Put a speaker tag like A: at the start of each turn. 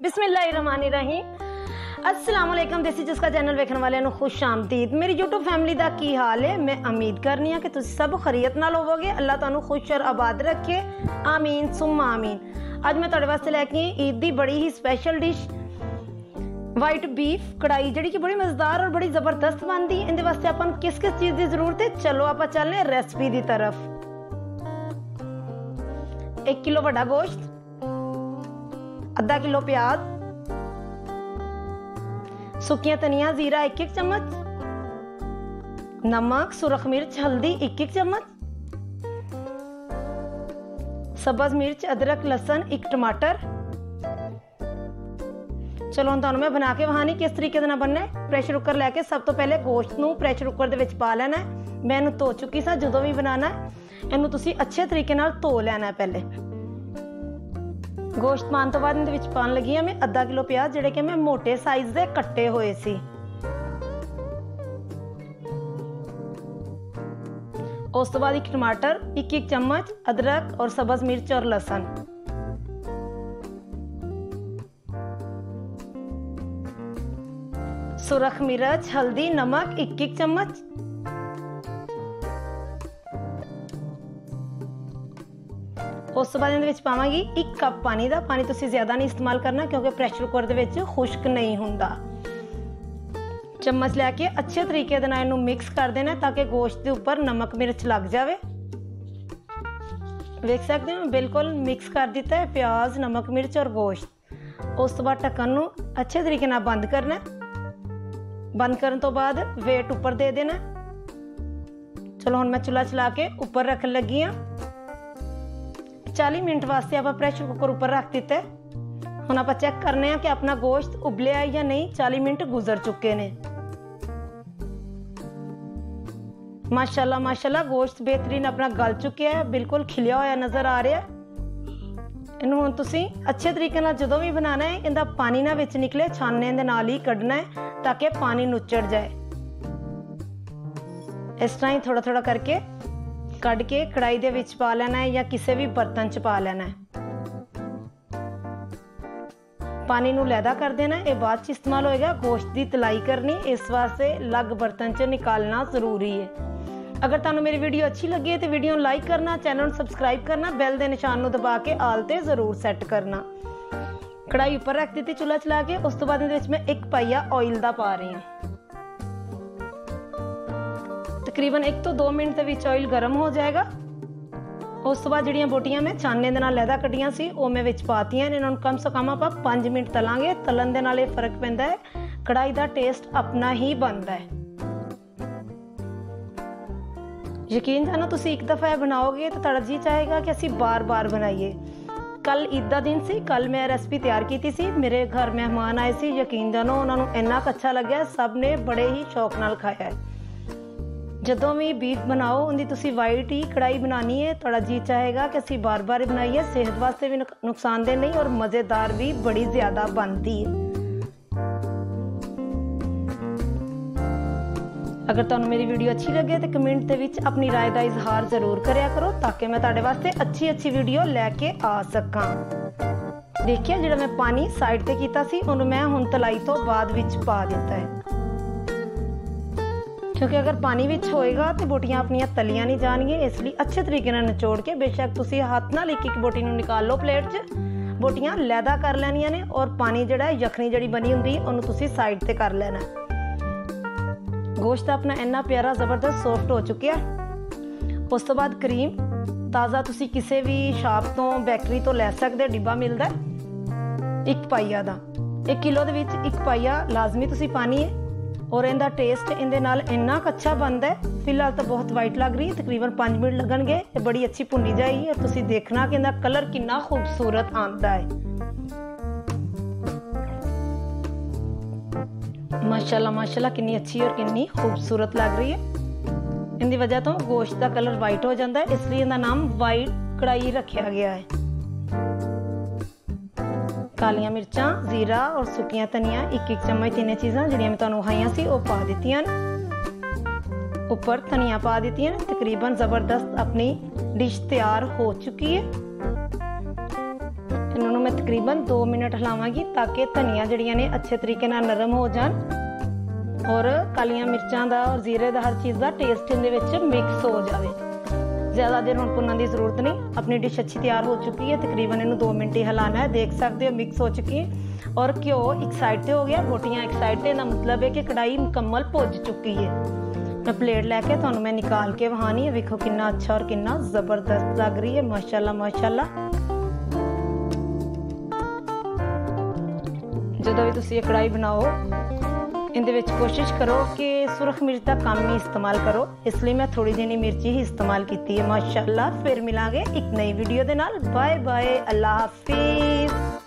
A: बिस्मिल्लाहिर्रहमानिर्रहीम। अस्सलाम वालेकुम। देसी जिसका चैनल वेखण वालियां नूं खुश आमदीद। मेरी यूट्यूब फैमिली दा की हाल है? मैं उम्मीद करनी हां कि तुसीं सब खैरियत नाल होवोगे। अल्लाह तुहानूं खुश और आबाद रखे, आमीन सुम्मा आमीन। अज मैं तुहाडे वास्ते लैके आई ईद दी बड़ी ही स्पैशल डिश वाइट बीफ कढ़ाई, जिहड़ी कि बड़ी मज़ेदार और बड़ी ज़बरदस्त बनदी है। इहदे वास्ते आपां नूं किस किस चीज़ की जरूरत है, चलो आपां चलने रेसिपी की तरफ। 1 किलो वड्डा गोश्त, आधा किलो प्याज, सुक्कियां धनिया जीरा 1-1 चम्मच, नमक सुरख मिर्च हल्दी 1-1 चम्मच, सब्ज मिर्च अदरक लसन 1 टमाटर। चलो हम तुहानूं मैं बना के वहानी किस तरीके दे नाल बनना है। प्रेशर कुकर लैके सब तो पहले गोश्त नूं प्रेशर कुकर दे विच पा लेना है। मैं इहनूं धो चुकी सा। जदों भी बनाना है इहनूं तुसीं अच्छे तरीके नाल धो लेना है। पहले गोश्त पाने तो बाद इहदे विच पान लगी हां मैं आधा किलो प्याज, जिहड़े कि मैं मोटे साइज दे कट्टे होए सी। उस तो बाद 1 टमाटर, 1-1 चम्मच अदरक और सब्ज मिर्च और लसन, सुरख मिर्च हल्दी नमक 1-1 चम्मच, उस तो बाद इहदे विच पावांगी 1 कप पानी दा। पानी तुसीं ज़्यादा नहीं इस्तेमाल करना क्योंकि प्रेशर कुकर दे विच खुश्क नहीं हुंदा। चम्मच लैके अच्छे तरीके दे नाल इहनूं मिक्स कर देना ताकि गोश्त दे उपर नमक मिर्च लग जाए। देख सकते हो बिल्कुल मिक्स कर दिता है प्याज नमक मिर्च और गोश्त। उस तो बाद ढक्कन नूं अच्छे तरीके नाल बंद करना। बंद करन तो बाद वेट उपर दे देना। चलो हुण मैं चुल्हा चला के उपर रखन लगी हाँ। 40 मिनट वास्ते आप प्रेशर कुकर ऊपर रख दिता है। हुण आप चेक करने हैं कि अपना गोश्त उबलिया है या नहीं। 40 मिनट गुजर चुके ने। माशाल्लाह माशाल्लाह गोश्त बेहतरीन अपना गल चुके है, बिल्कुल खिलिया होया नजर आ रहा है। इनू हुण तुसीं अच्छे तरीके नाल जदों भी बनाना है इहदा पानी ना विच निकले, छानने दे नाल ही कढ़ना है ताकि पानी नुचड़ जाए। इस तरह ही थोड़ा थोड़ा करके कढ़ के कढ़ाई दे विच पा लेना है या किसी भी बर्तन च पा लेना है। पानी नूं लैदा कर देना है। ये बाद च इस्तेमाल होएगा। गोश्त की तलाई करनी, इस वास्ते अलग बर्तन च निकालना जरूरी है। अगर तुहानूं मेरी वीडियो अच्छी लगी तो वीडियो लाइक करना, चैनल सब्सक्राइब करना, बैल के निशान नूं दबा के आल ते जरूर सैट करना। कढ़ाई उपर रख दी चूल्हा चला के। उस तो बाद इहदे विच मैं 1 पाइया ऑयल दा पा रही हूँ। तकरीबन 1 तो 2 मिनट के विच ऑयल गर्म हो जाएगा। उस तो बाद जिहड़ियां बोटियां मैं छानने दे नाल लैदा कड्डियां सी वो मैं विच पातियां ने। इन्हां नूं कम से कम आपां 5 मिनट तलांगे। तलन दे नाल ये फर्क पैंदा है, कढ़ाई दा टेस्ट अपना ही बनदा है। यकीन जानो तुसीं एक दफ़ा बनाओगे तो तुहाडा जी चाहेगा कि असीं बार बार बनाइए। कल ईद दा दिन सी, कल मैं रेसिपी तैयार की सी। मेरे घर मेहमान आए सी, यकीन जानो उन्होंने इन्ना अच्छा लग्या, सब ने बड़े ही शौक नाल खाया है। जदों भी बीफ बनाओ उनकी तुसी वाइट ही कढ़ाई बनानी है। थोड़ा जी चाहेगा कि असीं बार बार बनाइए। सेहत वास्ते भी नुकसानदेह नहीं और मज़ेदार भी बड़ी ज़्यादा बनती है। अगर तुहानूं मेरी वीडियो अच्छी लगे तो कमेंट दे विच अपनी राय का इजहार जरूर करिया करो ताकि मैं तुहाडे वास्ते अच्छी अच्छी वीडियो लैके आ सकां। देखिए जिहड़ा मैं पानी साइड ते कीता सी उहनूं मैं हुण तलाई तो बाद विच पा दिता है, क्योंकि अगर पानी विच होएगा तो बोटियां अपनियां तलियां नहीं जाणगियां। इसलिए अच्छे तरीके नाल निचोड़ के बेशक तुसीं हाथ नाल एक बोटी नूं निकाल लो प्लेट च, बोटियां लैदा कर लैनियां ने और पानी जिहड़ा यखनी जिहड़ी बनी हुंदी उहनूं तुसीं साइड ते कर लेना। गोश्त अपना इन्ना प्यारा ज़बरदस्त सॉफ्ट हो चुकिया। उस तो बाद क्रीम ताज़ा तुसी किसी भी शाप तो बेकरी तो लै सकते, डिब्बा मिलता है 1 पाइया का। 1 किलो दे विच 1 पाइया लाजमी तुसी पानी है और इनका टेस्ट इहदे नाल इन्ना अच्छा बनता है। फिलहाल तो बहुत वाइट लग रही है, तकरीबन 5 मिनट लगणगे, बड़ी अच्छी भुनी जाएगी और तुसी देखना कि इहदा कलर कितना खूबसूरत आंदा है। माशाल्लाह माशाल्लाह कितनी अच्छी और कितनी खूबसूरत लग रही है। इनकी वजह तो गोश्त का कलर वाइट हो जाता है, इसलिए इनका नाम वाइट कढ़ाई रखा गया है। कालियां मिर्चां जीरा और सुक्कियां धनिया 1-1 चम्मच, 3 चीज़ां जिहड़ियां मैं तुहानूं खाइयां सी वो पा दित्तियां। उपर धनिया पा दित्तियां। तकरीबन ज़बरदस्त अपनी डिश तैयार हो चुकी है। इन्हों मैं तकरीबन 2 मिनट हिलावांगी ताकि धनिया जड़ियां ने अच्छे तरीके नाल नरम हो जान और कालियां मिर्चां दा और जीरे दा हर चीज़ दा टेस्ट इहदे विच मिक्स हो जाए। ज़्यादा देर हुण भुन्नण की जरूरत नहीं। अपनी डिश अच्छी तैयार हो चुकी है, तकरीबन इन्हूं 2 मिनट ही हिलाना है। देख सकते हो मिक्स हो चुकी है और घ्यो एक साइड से हो गया, बोटियां एक साइड से। मतलब है कि कढ़ाई मुकम्मल भुज चुकी है। मैं प्लेट लैके तुहानूं मैं निकाल के वहानी है। वेखो कितना अच्छा और कितना ज़बरदस्त लग रही है, माशाल्लाह माशाल्लाह। जदों भी तुसीं कढ़ाई बनाओ इहदे विच कोशिश करो कि सुरख मिर्च का कम ही इस्तेमाल करो, इसलिए मैं थोड़ी जिनी मिर्ची ही इस्तेमाल की है। माशाल्लाह। फिर मिलांगे एक नई वीडियो दे नाल। बाय बाय, अल्लाह हाफिज़।